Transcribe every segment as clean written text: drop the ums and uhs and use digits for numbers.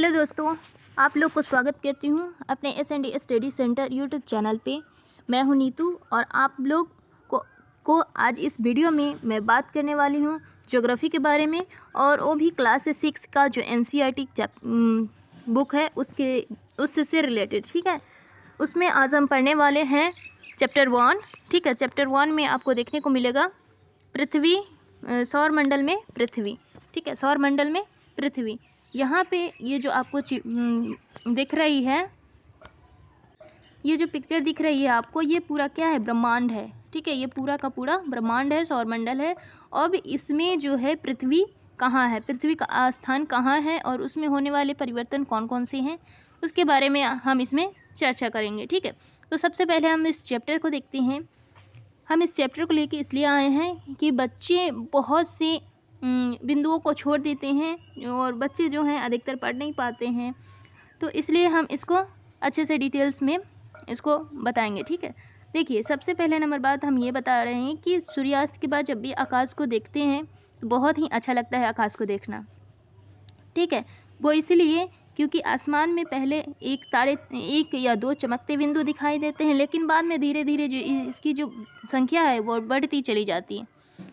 Hello दोस्तों, आप लोग को स्वागत करती हूँ अपने S&D study centre YouTube channel पे। मैं हूँ नीतू और आप लोग को आज इस वीडियो में मैं बात करने वाली हूँ ज्योग्राफी के बारे में, और वो भी क्लास 6 का जो NCERT बुक है उससे रिलेटेड। ठीक है, उसमें आज हम पढ़ने वाले हैं चैप्टर 1। ठीक है, चैप्टर 1 में आपको देखने को मिलेगा पृथ्वी, सौरमंडल में पृथ्वी। ठीक है, सौरमंडल में पृथ्वी। यहाँ पे ये जो आपको दिख रही है, ये जो पिक्चर दिख रही है आपको, ये पूरा क्या है, ब्रह्मांड है। ठीक है, ये पूरा का पूरा ब्रह्मांड है, सौरमंडल है। अब इसमें जो है पृथ्वी कहाँ है, पृथ्वी का स्थान कहाँ है और उसमें होने वाले परिवर्तन कौन कौन से हैं, उसके बारे में हम इसमें चर्चा करेंगे। ठीक है, तो सबसे पहले हम इस चैप्टर को देखते हैं। हम इस चैप्टर को लेके इसलिए आए हैं कि बच्चे बहुत से बिंदुओं को छोड़ देते हैं और बच्चे जो हैं अधिकतर पढ़ नहीं पाते हैं, तो इसलिए हम इसको अच्छे से डिटेल्स में इसको बताएंगे। ठीक है, देखिए सबसे पहले नंबर बात हम ये बता रहे हैं कि सूर्यास्त के बाद जब भी आकाश को देखते हैं तो बहुत ही अच्छा लगता है आकाश को देखना। ठीक है, वो इसलिए क्योंकि आसमान में पहले एक या दो चमकते बिंदु दिखाई देते हैं, लेकिन बाद में धीरे धीरे जो इसकी जो संख्या है वो बढ़ती चली जाती है।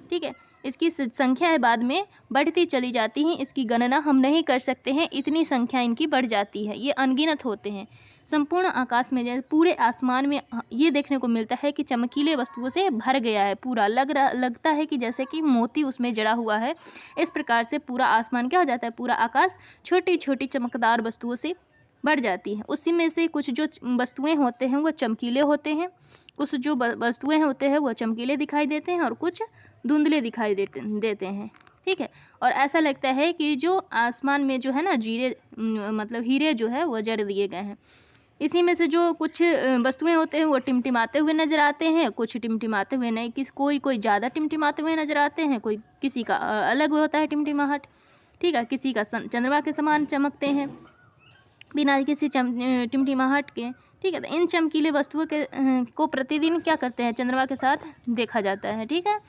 ठीक है, इसकी संख्या है बाद में बढ़ती चली जाती है, इसकी गणना हम नहीं कर सकते हैं, इतनी संख्या इनकी बढ़ जाती है, ये अनगिनत होते हैं। संपूर्ण आकाश में जैसे पूरे आसमान में ये देखने को मिलता है कि चमकीले वस्तुओं से भर गया है, पूरा लगता है कि जैसे कि मोती उसमें जड़ा हुआ है। इस प्रकार से पूरा आसमान क्या हो जाता है, पूरा आकाश छोटी छोटी चमकदार वस्तुओं से बढ़ जाती है। उसी में से कुछ जो वस्तुएं होते हैं वो चमकीले होते हैं, कुछ जो वस्तुएं होते हैं वो चमकीले दिखाई देते हैं और कुछ धुंधले दिखाई देते हैं। ठीक है, और ऐसा लगता है कि जो आसमान में जो है ना मतलब हीरे जो है वो जड़ दिए गए हैं। इसी में से जो कुछ वस्तुएं होते हैं वो टिमटिमाते हुए नजर आते हैं, कुछ टिमटिमाते हुए नहीं, कोई ज़्यादा टिमटिमाते हुए नजर आते हैं, कोई किसी का अलग होता है टिमटिमाहट। ठीक है, किसी का चंद्रमा के समान चमकते हैं बिना किसी टिमटिमाहट के। ठीक है, तो इन चमकीले वस्तुओं को प्रतिदिन क्या करते हैं, चंद्रमा के साथ देखा जाता है। ठीक है,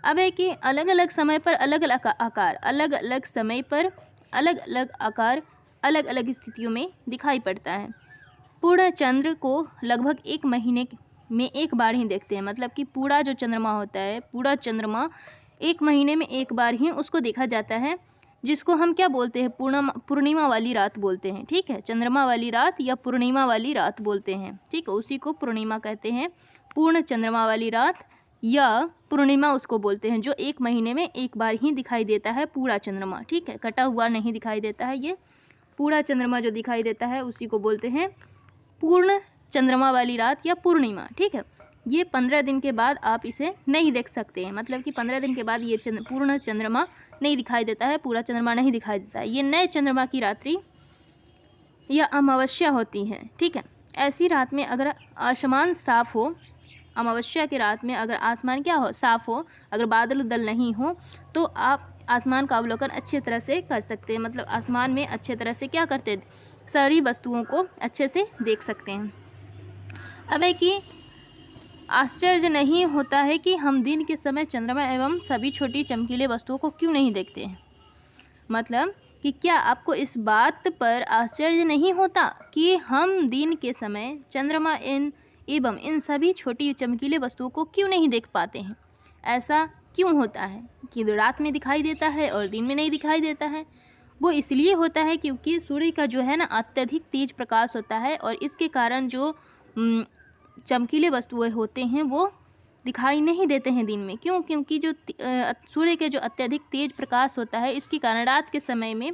अब है कि अलग अलग समय पर अलग अलग आकार, अलग अलग समय पर अलग अलग आकार अलग अलग स्थितियों में दिखाई पड़ता है। पूर्ण चंद्र को लगभग 1 महीने में एक बार ही देखते हैं, मतलब कि पूरा जो चंद्रमा होता है, पूरा चंद्रमा 1 महीने में एक बार ही उसको देखा जाता है, जिसको हम क्या बोलते हैं, पूर्णिमा वाली रात बोलते हैं। ठीक है, चंद्रमा वाली रात या पूर्णिमा वाली रात बोलते हैं। ठीक है, उसी को पूर्णिमा कहते हैं, पूर्ण चंद्रमा वाली रात या पूर्णिमा उसको बोलते हैं, जो 1 महीने में एक बार ही दिखाई देता है पूरा चंद्रमा। ठीक है, कटा हुआ नहीं दिखाई देता है, ये पूरा चंद्रमा जो दिखाई देता है उसी को बोलते हैं पूर्ण चंद्रमा वाली रात या पूर्णिमा। ठीक है, ये 15 दिन के बाद आप इसे नहीं देख सकते हैं, मतलब कि 15 दिन के बाद ये पूर्ण चंद्रमा नहीं दिखाई देता है, पूरा चंद्रमा नहीं दिखाई देता है। ये नए चंद्रमा की रात्रि या अमावस्या होती है। ठीक है, ऐसी रात में अगर आसमान साफ हो, अमावस्या की रात में अगर आसमान क्या हो, साफ हो, अगर बादल उदल नहीं हो, तो आप आसमान का अवलोकन अच्छी तरह से कर सकते हैं, मतलब आसमान में अच्छे तरह से क्या करते हैं, सारी वस्तुओं को अच्छे से देख सकते हैं। अब है कि आश्चर्य नहीं होता है कि हम दिन के समय चंद्रमा एवं सभी छोटी चमकीले वस्तुओं को क्यों नहीं देखते हैं। मतलब कि क्या आपको इस बात पर आश्चर्य नहीं होता कि हम दिन के समय चंद्रमा एवं इन सभी छोटी चमकीले वस्तुओं को क्यों नहीं देख पाते हैं। ऐसा क्यों होता है कि रात में दिखाई देता है और दिन में नहीं दिखाई देता है। वो इसलिए होता है क्योंकि सूर्य का जो है ना अत्यधिक तेज प्रकाश होता है, और इसके कारण जो चमकीले वस्तुएं होते हैं वो दिखाई नहीं देते हैं दिन में। क्यों? क्योंकि जो सूर्य के जो अत्यधिक तेज प्रकाश होता है, इसके कारण रात के समय में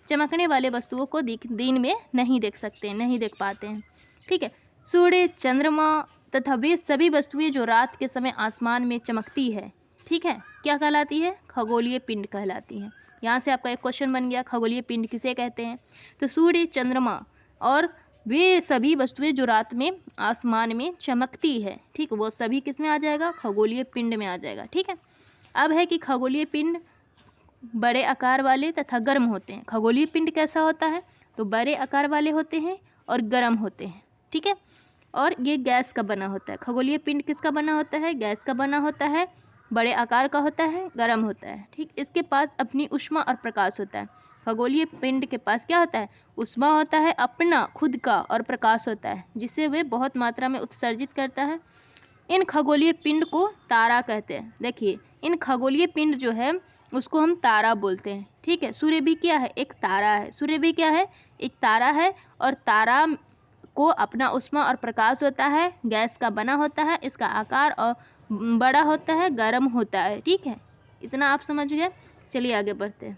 चमकने वाले वस्तुओं को दिन में नहीं देख सकते, नहीं देख पाते हैं। ठीक है, सूर्य, चंद्रमा तथा वे सभी वस्तुएं जो रात के समय आसमान में चमकती है, ठीक है, क्या कहलाती है, खगोलीय पिंड कहलाती है। यहाँ से आपका एक क्वेश्चन बन गया, खगोलीय पिंड किसे कहते हैं। तो सूर्य, चंद्रमा और वे सभी वस्तुएं जो रात में आसमान में चमकती है, ठीक, वो सभी किस में आ जाएगा, खगोलीय पिंड में आ जाएगा। ठीक है, अब है कि खगोलीय पिंड बड़े आकार वाले तथा गर्म होते हैं। खगोलीय पिंड कैसा होता है, तो बड़े आकार वाले होते हैं और गर्म होते हैं। ठीक है, और ये गैस का बना होता है। खगोलीय पिंड किसका बना होता है, गैस का बना होता है। बड़े आकार का होता है, गर्म होता है। ठीक, इसके पास अपनी ऊष्मा और प्रकाश होता है। खगोलीय पिंड के पास क्या होता है? ऊष्मा होता है अपना खुद का, और प्रकाश होता है जिसे वे बहुत मात्रा में उत्सर्जित करता है। इन खगोलीय पिंड को तारा कहते हैं। देखिए, इन खगोलीय पिंड जो है उसको हम तारा बोलते हैं। ठीक है, सूर्य भी क्या है? एक तारा है। सूर्य भी क्या है? एक तारा है। और तारा को अपना ऊष्मा और प्रकाश होता है, गैस का बना होता है, इसका आकार और बड़ा होता है, गर्म होता है। ठीक है, इतना आप समझ गए। चलिए आगे बढ़ते हैं।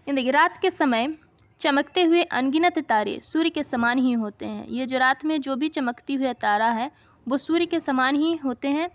ये देखिए, रात के समय चमकते हुए अनगिनत तारे सूर्य के समान ही होते हैं। ये जो रात में जो भी चमकती हुए तारा है वो सूर्य के समान ही होते हैं,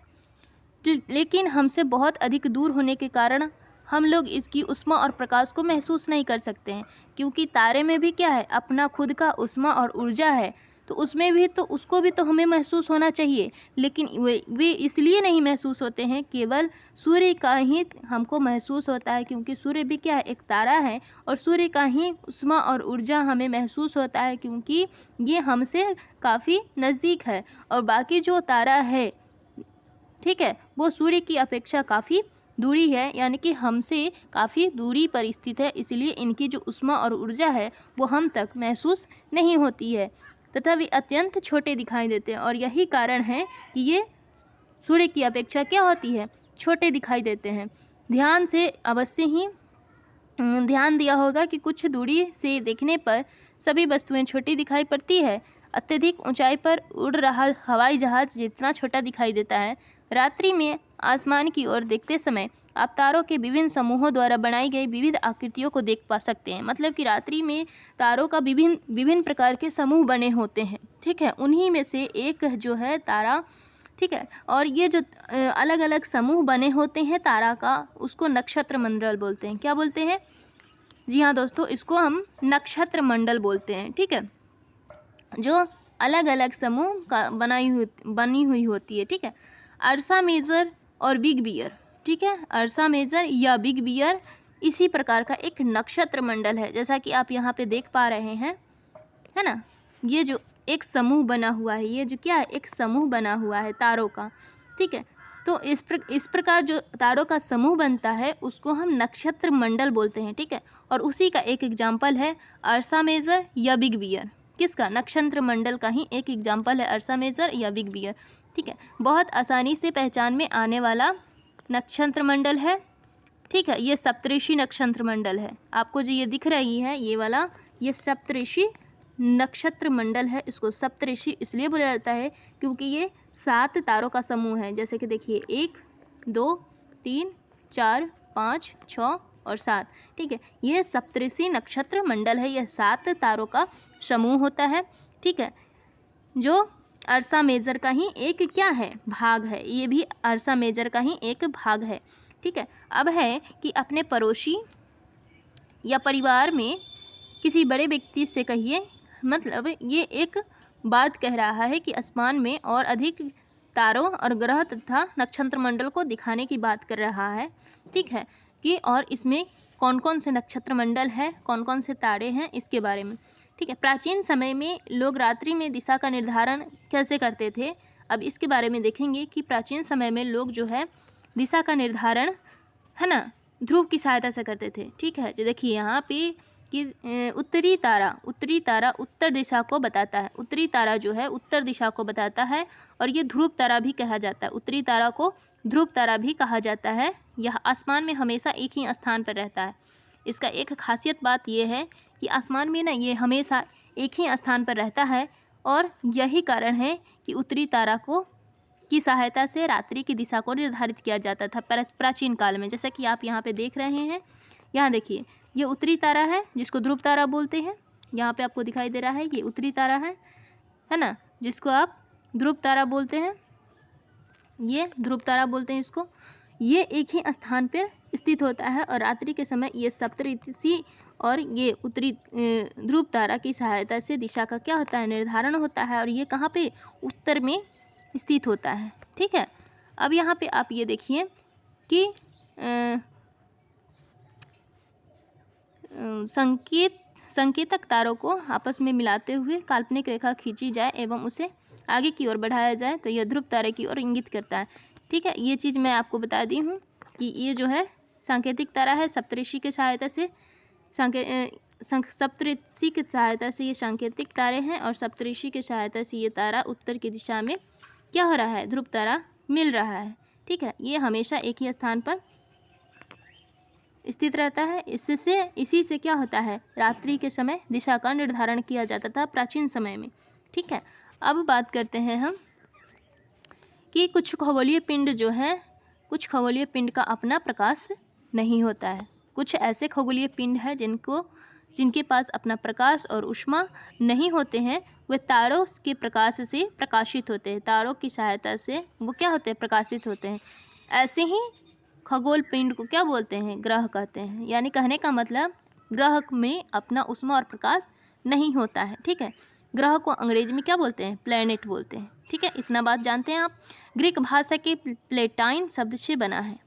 लेकिन हमसे बहुत अधिक दूर होने के कारण हम लोग इसकी ऊष्मा और प्रकाश को महसूस नहीं कर सकते हैं, क्योंकि तारे में भी क्या है? अपना खुद का ऊष्मा और ऊर्जा है। तो उसमें भी तो उसको भी तो हमें महसूस होना चाहिए, लेकिन वे इसलिए नहीं महसूस होते हैं, केवल सूर्य का ही हमको महसूस होता है, क्योंकि सूर्य भी क्या है? एक तारा है। और सूर्य का ही ऊष्मा और ऊर्जा हमें महसूस होता है, क्योंकि ये हमसे काफ़ी नज़दीक है। और बाकी जो तारा है, ठीक है, वो सूर्य की अपेक्षा काफ़ी दूरी है, यानी कि हमसे काफ़ी दूरी पर स्थित है। इसलिए इनकी जो ऊष्मा और ऊर्जा है वो हम तक महसूस नहीं होती है, तथा वे अत्यंत छोटे दिखाई देते हैं। और यही कारण है कि ये सूर्य की अपेक्षा क्या होती है? छोटे दिखाई देते हैं। ध्यान से अवश्य ही ध्यान दिया होगा कि कुछ दूरी से देखने पर सभी वस्तुएं छोटी दिखाई पड़ती है। अत्यधिक ऊंचाई पर उड़ रहा हवाई जहाज जितना छोटा दिखाई देता है, रात्रि में आसमान की ओर देखते समय आप तारों के विभिन्न समूहों द्वारा बनाई गई विविध आकृतियों को देख पा सकते हैं। मतलब कि रात्रि में तारों का विभिन्न प्रकार के समूह बने होते हैं। ठीक है, उन्हीं में से एक जो है तारा। ठीक है, और ये जो अलग अलग समूह बने होते हैं तारा का, उसको नक्षत्र मंडल बोलते हैं। क्या बोलते हैं? जी हाँ दोस्तों, इसको हम नक्षत्र मंडल बोलते हैं। ठीक है, जो अलग अलग समूह का बनी हुई होती है। ठीक है, अर्सा मेजर और बिग बियर। ठीक है, अर्सा मेजर या बिग बियर इसी प्रकार का एक नक्षत्र मंडल है, जैसा कि आप यहाँ पे देख पा रहे हैं, है ना। ये जो एक समूह बना हुआ है, ये जो क्या है? एक समूह बना हुआ है तारों का। ठीक है, तो इस प्रकार जो तारों का समूह बनता है उसको हम नक्षत्र मंडल बोलते हैं। ठीक है, और उसी का एक एग्जाम्पल है अर्सा मेजर या बिग बियर। किसका? नक्षत्र मंडल का ही एक एग्जाम्पल है अर्सा मेजर या बिग बियर। ठीक है, बहुत आसानी से पहचान में आने वाला नक्षत्र मंडल है। ठीक है, ये सप्तऋषि नक्षत्र मंडल है। आपको जो ये दिख रही है ये वाला, ये सप्तऋषि नक्षत्र मंडल है। इसको सप्तऋषि इसलिए बोला जाता है क्योंकि ये 7 तारों का समूह है। जैसे कि देखिए 1 2 3 4 5 6 और 7। ठीक है, ये सप्तऋषि नक्षत्र मंडल है। यह 7 तारों का समूह होता है। ठीक है, जो अर्सा मेजर का ही एक क्या है? भाग है। ये भी अर्सा मेजर का ही एक भाग है। ठीक है, अब है कि अपने पड़ोसी या परिवार में किसी बड़े व्यक्ति से कहिए, मतलब ये एक बात कह रहा है कि आसमान में और अधिक तारों और ग्रह तथा नक्षत्र मंडल को दिखाने की बात कर रहा है। ठीक है, कि और इसमें कौन कौन से नक्षत्र मंडल है, कौन कौन से तारे हैं, इसके बारे में। ठीक है, प्राचीन समय में लोग रात्रि में दिशा का निर्धारण कैसे करते थे, अब इसके बारे में देखेंगे कि प्राचीन समय में लोग जो है दिशा का निर्धारण, है ना, ध्रुव की सहायता से करते थे। ठीक है, जो देखिए यहाँ पे कि उत्तरी तारा उत्तर दिशा को बताता है। उत्तरी तारा जो है उत्तर दिशा को बताता है, और ये ध्रुव तारा भी कहा जाता है। उत्तरी तारा को ध्रुव तारा भी कहा जाता है। यह आसमान में हमेशा एक ही स्थान पर रहता है। इसका एक खासियत बात यह है कि आसमान में ना ये हमेशा एक ही स्थान पर रहता है, और यही कारण है कि उत्तरी तारा को की सहायता से रात्रि की दिशा को निर्धारित किया जाता था प्राचीन काल में। जैसा कि आप यहाँ पे देख रहे हैं, यहाँ देखिए ये उत्तरी तारा है जिसको ध्रुव तारा बोलते हैं। यहाँ पे आपको दिखाई दे रहा है ये उत्तरी तारा है ना, जिसको आप ध्रुव तारा बोलते हैं। ये ध्रुव तारा बोलते हैं इसको। ये एक ही स्थान पर स्थित होता है, और रात्रि के समय ये सप्तऋषि और ये उत्तरी ध्रुव तारा की सहायता से दिशा का क्या होता है? निर्धारण होता है। और ये कहाँ पे? उत्तर में स्थित होता है। ठीक है, अब यहाँ पे आप ये देखिए कि संकेतक तारों को आपस में मिलाते हुए काल्पनिक रेखा खींची जाए एवं उसे आगे की ओर बढ़ाया जाए तो यह ध्रुव तारे की ओर इंगित करता है। ठीक है, ये चीज़ मैं आपको बता दी हूँ कि ये जो है सांकेतिक तारा है, सप्तऋषि की सहायता से सप्तऋषि की सहायता से ये सांकेतिक तारे हैं, और सप्तऋषि की सहायता से ये तारा उत्तर की दिशा में क्या हो रहा है, ध्रुव तारा मिल रहा है। ठीक है, ये हमेशा एक ही स्थान पर स्थित रहता है। इसी से क्या होता है, रात्रि के समय दिशा का निर्धारण किया जाता था प्राचीन समय में। ठीक है, अब बात करते हैं हम कि कुछ खगोलीय पिंड जो है, कुछ खगोलीय पिंड का अपना प्रकाश नहीं होता है। कुछ ऐसे खगोलीय पिंड हैं जिनके पास अपना प्रकाश और ऊष्मा नहीं होते हैं, वे तारों के प्रकाश से प्रकाशित होते हैं। तारों की सहायता से वो क्या होते हैं, प्रकाशित होते हैं। ऐसे ही खगोल पिंड को क्या बोलते हैं, ग्रह कहते हैं। यानी कहने का मतलब ग्रह में अपना ऊष्मा और प्रकाश नहीं होता है। ठीक है, ग्रह को अंग्रेजी में क्या बोलते हैं, प्लैनेट बोलते हैं। ठीक है, इतना बात जानते हैं आप। ग्रीक भाषा के प्लेटाइन शब्द से बना है।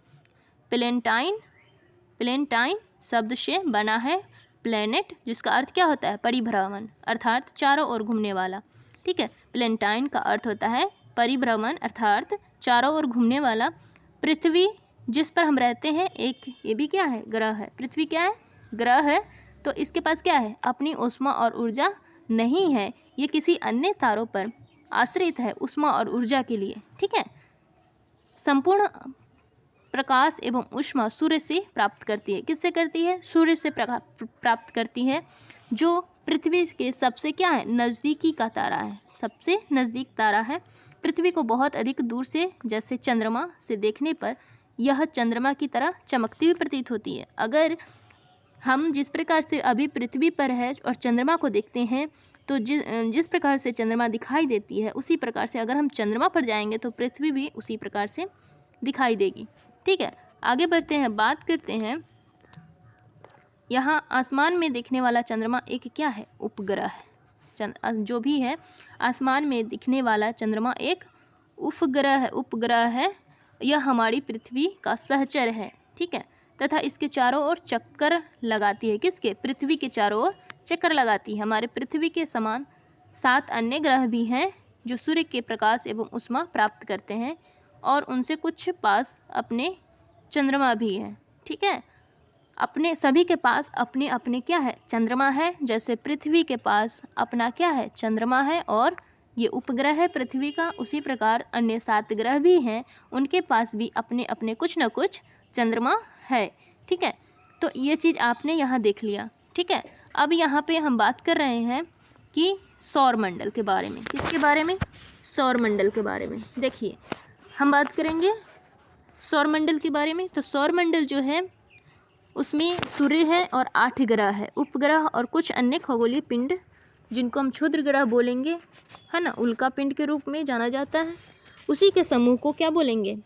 प्लेटाइन शब्द से बना है प्लैनेट, जिसका अर्थ क्या होता है, परिभ्रमण, अर्थात चारों ओर घूमने वाला। ठीक है, प्लेटाइन का अर्थ होता है परिभ्रमण अर्थात चारों ओर घूमने वाला। पृथ्वी जिस पर हम रहते हैं, एक ये भी क्या है, ग्रह है। पृथ्वी क्या है, ग्रह है, तो इसके पास क्या है, अपनी ऊष्मा और ऊर्जा नहीं है। ये किसी अन्य तारों पर आश्रित है ऊष्मा और ऊर्जा के लिए। ठीक है, संपूर्ण प्रकाश एवं ऊष्मा सूर्य से प्राप्त करती है। किससे करती है, सूर्य से प्राप्त करती है, जो पृथ्वी के सबसे क्या है, नज़दीकी का तारा है, सबसे नज़दीक तारा है। पृथ्वी को बहुत अधिक दूर से, जैसे चंद्रमा से देखने पर यह चंद्रमा की तरह चमकती हुई प्रतीत होती है। अगर हम जिस प्रकार से अभी पृथ्वी पर है और चंद्रमा को देखते हैं, तो जिस प्रकार से चंद्रमा दिखाई देती है, उसी प्रकार से अगर हम चंद्रमा पर जाएंगे तो पृथ्वी भी उसी प्रकार से दिखाई देगी। ठीक है, आगे बढ़ते हैं, बात करते हैं। यहाँ आसमान में दिखने वाला चंद्रमा एक क्या है, उपग्रह है। जो भी है आसमान में दिखने वाला चंद्रमा एक उपग्रह है। यह हमारी पृथ्वी का सहचर है। ठीक है, तथा इसके चारों ओर चक्कर लगाती है। किसके, पृथ्वी के चारों ओर चक्कर लगाती है। हमारे पृथ्वी के समान 7 अन्य ग्रह भी हैं जो सूर्य के प्रकाश एवं ऊष्मा प्राप्त करते हैं, और उनसे कुछ पास अपने चंद्रमा भी हैं। ठीक है, अपने सभी के पास अपने अपने क्या है, चंद्रमा है। जैसे पृथ्वी के पास अपना क्या है, चंद्रमा है, और ये उपग्रह है पृथ्वी का, उसी प्रकार अन्य 7 ग्रह भी हैं, उनके पास भी अपने अपने कुछ न कुछ चंद्रमा है। ठीक है, तो ये चीज़ आपने यहाँ देख लिया। ठीक है, अब यहाँ पे हम बात कर रहे हैं कि सौरमंडल के बारे में। किसके बारे में, सौरमंडल के बारे में। देखिए, हम बात करेंगे सौरमंडल के बारे में। तो सौरमंडल जो है उसमें सूर्य है और 8 ग्रह है, उपग्रह और कुछ अन्य खगोलीय पिंड, जिनको हम क्षुद्र ग्रह बोलेंगे, है ना, उल्का पिंड के रूप में जाना जाता है। उसी के समूह को क्या बोलेंगे,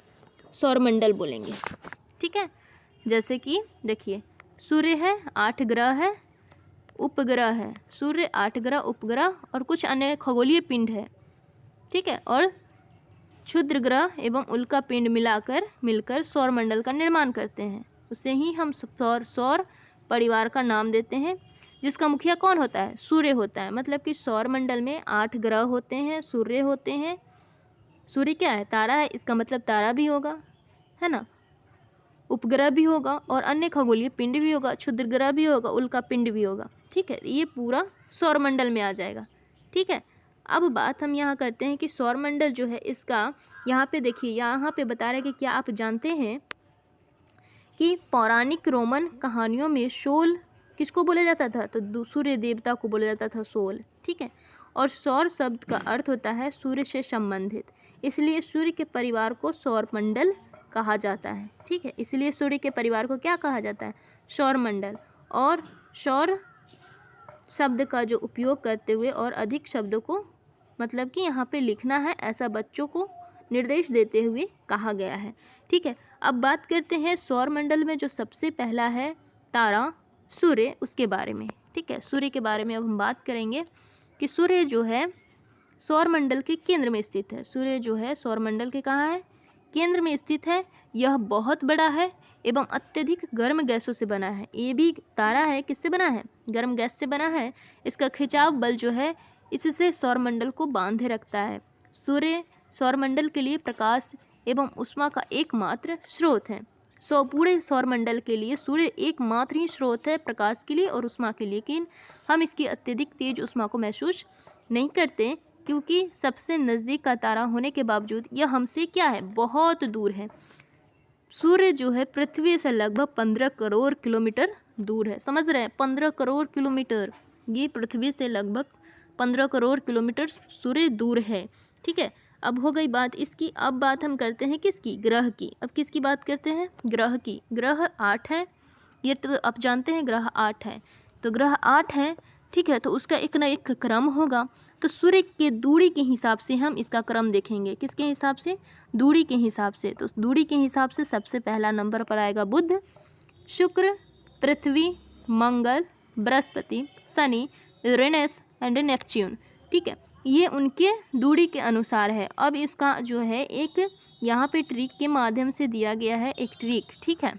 सौरमंडल बोलेंगे। ठीक है, जैसे कि देखिए, सूर्य है, 8 ग्रह है, उपग्रह है, सूर्य, 8 ग्रह, उपग्रह और कुछ अन्य खगोलीय पिंड है। ठीक है, और क्षुद्र ग्रह एवं उल्का पिंड मिलकर सौरमंडल का निर्माण करते हैं। उसे ही हम सौर परिवार का नाम देते हैं, जिसका मुखिया कौन होता है, सूर्य होता है। मतलब कि सौरमंडल में 8 ग्रह होते हैं, सूर्य होते हैं। सूर्य क्या है, तारा है, इसका मतलब तारा भी होगा, है ना, उपग्रह भी होगा, और अन्य खगोलीय पिंड भी होगा, क्षुद्र ग्रह भी होगा, उल्का पिंड भी होगा। ठीक है, ये पूरा सौरमंडल में आ जाएगा। ठीक है, अब बात हम यहाँ करते हैं कि सौरमंडल जो है इसका, यहाँ पे देखिए, यहाँ पे बता रहे हैं कि क्या आप जानते हैं कि पौराणिक रोमन कहानियों में सोल किसको बोला जाता था, तो सूर्य देवता को बोला जाता था, सोल। ठीक है, और सौर शब्द का अर्थ होता है सूर्य से संबंधित, इसलिए सूर्य के परिवार को सौरमंडल कहा जाता है। ठीक है, इसलिए सूर्य के परिवार को क्या कहा जाता है, सौरमंडल। और सौर शब्द का जो उपयोग करते हुए और अधिक शब्दों को मतलब कि यहाँ पे लिखना है, ऐसा बच्चों को निर्देश देते हुए कहा गया है। ठीक है, अब बात करते हैं सौरमंडल में जो सबसे पहला है तारा सूर्य, उसके बारे में। ठीक है, सूर्य के बारे में अब हम बात करेंगे कि सूर्य जो है सौरमंडल के केंद्र में स्थित है। सूर्य जो है सौरमंडल के कहाँ है, केंद्र में स्थित है। यह बहुत बड़ा है एवं अत्यधिक गर्म गैसों से बना है। ये भी तारा है, किससे बना है, गर्म गैस से बना है। इसका खिंचाव बल जो है इससे सौरमंडल को बांधे रखता है। सूर्य सौरमंडल के लिए प्रकाश एवं ऊष्मा का एकमात्र स्रोत है। पूरे सौरमंडल के लिए सूर्य एकमात्र ही स्रोत है प्रकाश के लिए और ऊष्मा के लिए, लेकिन हम इसकी अत्यधिक तेज ऊष्मा को महसूस नहीं करते, क्योंकि सबसे नज़दीक का तारा होने के बावजूद यह हमसे क्या है, बहुत दूर है। सूर्य जो है पृथ्वी से लगभग 15 करोड़ किलोमीटर दूर है। समझ रहे हैं, 15 करोड़ किलोमीटर, ये पृथ्वी से लगभग 15 करोड़ किलोमीटर सूर्य दूर है। ठीक है, अब हो गई बात इसकी। अब बात हम करते हैं किसकी, ग्रह की। अब किसकी बात करते हैं, ग्रह की। ग्रह 8 है, ये तो आप जानते हैं ग्रह 8 है। तो ग्रह 8 है, ठीक है, तो उसका एक ना एक क्रम होगा। तो सूर्य के दूरी के हिसाब से हम इसका क्रम देखेंगे। किसके हिसाब से, दूरी के हिसाब से। तो दूरी के हिसाब से सबसे पहला नंबर पर आएगा Budh, Shukra, Prithvi, Mangal, Brihaspati, Shani, Uranus and Neptune. ठीक है, ये उनके दूरी के अनुसार है। अब इसका जो है एक यहाँ पे ट्रिक के माध्यम से दिया गया है, एक ट्रिक, ठीक है,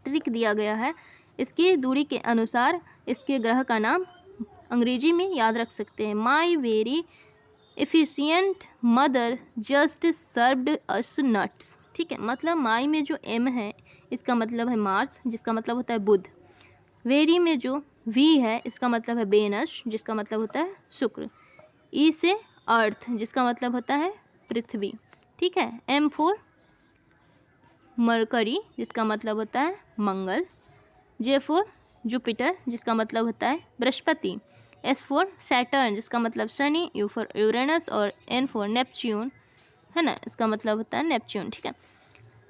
ट्रिक दिया गया है। इसकी दूरी के अनुसार इसके ग्रह का नाम अंग्रेजी में याद रख सकते हैं। My very efficient mother just served us nuts. ठीक है, मतलब माई में जो एम है इसका मतलब है मार्स, जिसका मतलब होता है बुध। वेरी में जो वी है इसका मतलब है वेनस, जिसका मतलब होता है शुक्र। ई से अर्थ, जिसका मतलब होता है पृथ्वी। ठीक है, एम फोर मरकरी, जिसका मतलब होता है मंगल। जे फोर जुपिटर, जिसका मतलब होता है बृहस्पति। एस फोर सैटर्न, जिसका मतलब शनि। यू फोर यूरेनस और एन फोर नेपच्यून, है ना, इसका मतलब होता है नेपच्यून। ठीक है,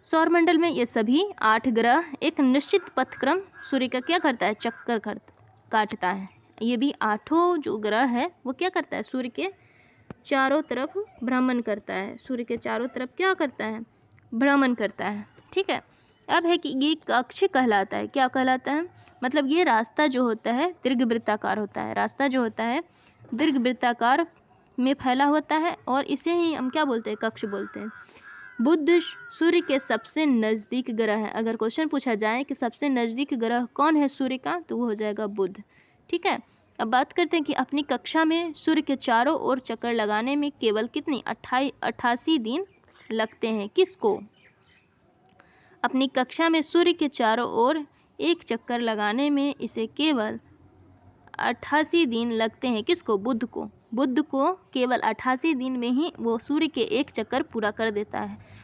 सौरमंडल में ये सभी 8 ग्रह एक निश्चित पथक्रम सूर्य का क्या करता है, चक्कर काटता है। ये भी 8 जो ग्रह है वो क्या करता है, सूर्य के चारों तरफ भ्रमण करता है। सूर्य के चारों तरफ क्या करता है, भ्रमण करता है। ठीक है, अब है कि ये कक्ष कहलाता है। क्या कहलाता है, मतलब ये रास्ता जो होता है दीर्घवृत्ताकार होता है। रास्ता जो होता है दीर्घवृत्ताकार में फैला होता है और इसे ही हम क्या बोलते हैं, कक्ष बोलते हैं। बुध सूर्य के सबसे नज़दीक ग्रह है। अगर क्वेश्चन पूछा जाए कि सबसे नज़दीक ग्रह कौन है सूर्य का, तो वो हो जाएगा बुध। ठीक है, अब बात करते हैं कि अपनी कक्षा में सूर्य के चारों ओर चक्कर लगाने में केवल कितनी 88 दिन लगते हैं। किसको, अपनी कक्षा में सूर्य के चारों ओर एक चक्कर लगाने में इसे केवल 88 दिन लगते हैं। किसको, बुध को। बुध को केवल 88 दिन में ही वो सूर्य के एक चक्कर पूरा कर देता है।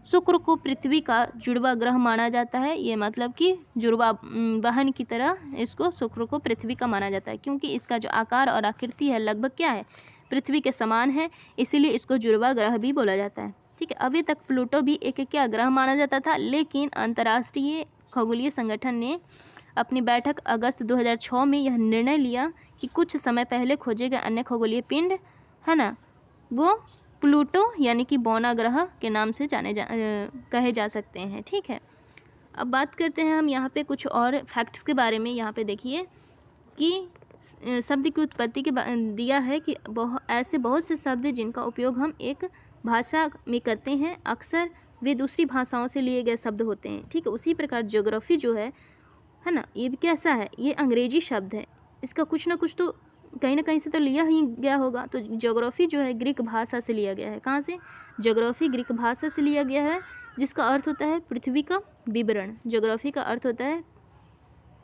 शुक्र को पृथ्वी का जुड़वा ग्रह माना जाता है। ये मतलब कि जुड़वा बहन की तरह इसको शुक्र को पृथ्वी का माना जाता है, क्योंकि इसका जो आकार और आकृति है लगभग क्या है, पृथ्वी के समान है, इसीलिए इसको जुड़वा ग्रह भी बोला जाता है। ठीक है, अभी तक प्लूटो भी एक क्या ग्रह माना जाता था, लेकिन अंतर्राष्ट्रीय खगोलीय संगठन ने अपनी बैठक अगस्त 2006 में यह निर्णय लिया कि कुछ समय पहले खोजे गए अन्य खगोलीय पिंड है ना, वो प्लूटो यानी कि बौना ग्रह के नाम से कहे जा सकते हैं। ठीक है, अब बात करते हैं हम यहाँ पे कुछ और फैक्ट्स के बारे में। यहाँ पे देखिए कि शब्द की उत्पत्ति के दिया है कि ऐसे बहुत से शब्द जिनका उपयोग हम एक भाषा में करते हैं, अक्सर वे दूसरी भाषाओं से लिए गए शब्द होते हैं। ठीक है, उसी प्रकार ज्योग्राफी जो है ना, ये भी कैसा है, ये अंग्रेजी शब्द है। इसका कुछ ना कुछ तो कहीं ना कहीं से तो लिया ही गया होगा। तो ज्योग्राफी जो है ग्रीक भाषा से लिया गया है। कहाँ से, ज्योग्राफी ग्रीक भाषा से लिया गया है, जिसका अर्थ होता है पृथ्वी का विवरण। ज्योग्राफी का अर्थ होता है,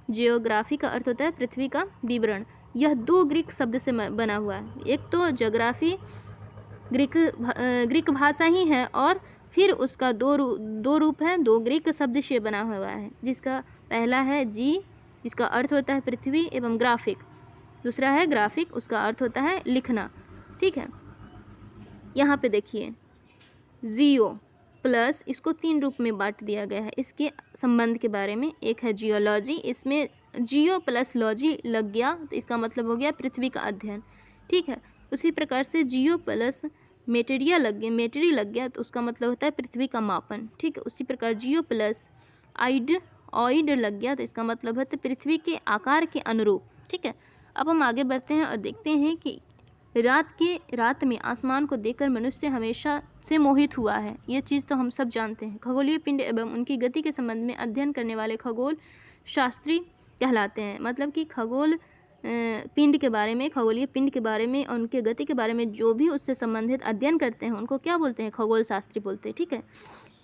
जियोग्राफी का अर्थ होता है पृथ्वी का विवरण। यह 2 ग्रीक शब्द से बना हुआ है। एक तो ज्योग्राफी ग्रीक भाषा ही है, और फिर उसका दो रूप है, 2 ग्रीक शब्द से बना हुआ है, जिसका पहला है जी, जिसका अर्थ होता है पृथ्वी एवं ग्राफिक। दूसरा है ग्राफिक, उसका अर्थ होता है लिखना। ठीक है, यहाँ पे देखिए जियो प्लस, इसको 3 रूप में बांट दिया गया है इसके संबंध के बारे में। एक है जियोलॉजी, इसमें जियो प्लस लॉजी लग गया तो इसका मतलब हो गया पृथ्वी का अध्ययन। ठीक है, उसी प्रकार से जियो प्लस मेटेरिया लग गया तो उसका मतलब होता है पृथ्वी का मापन। ठीक है, उसी प्रकार जियो प्लस ऑइड लग गया तो इसका मतलब है पृथ्वी के आकार के अनुरूप। ठीक है, अब हम आगे बढ़ते हैं और देखते हैं कि रात में आसमान को देखकर मनुष्य हमेशा से मोहित हुआ है। ये चीज़ तो हम सब जानते हैं। खगोलीय पिंड एवं उनकी गति के संबंध में अध्ययन करने वाले खगोल शास्त्री कहलाते हैं। मतलब कि खगोल पिंड के बारे में, खगोलीय पिंड के बारे में और उनके गति के बारे में जो भी उससे संबंधित अध्ययन करते हैं उनको क्या बोलते हैं? खगोल शास्त्री बोलते हैं। ठीक है,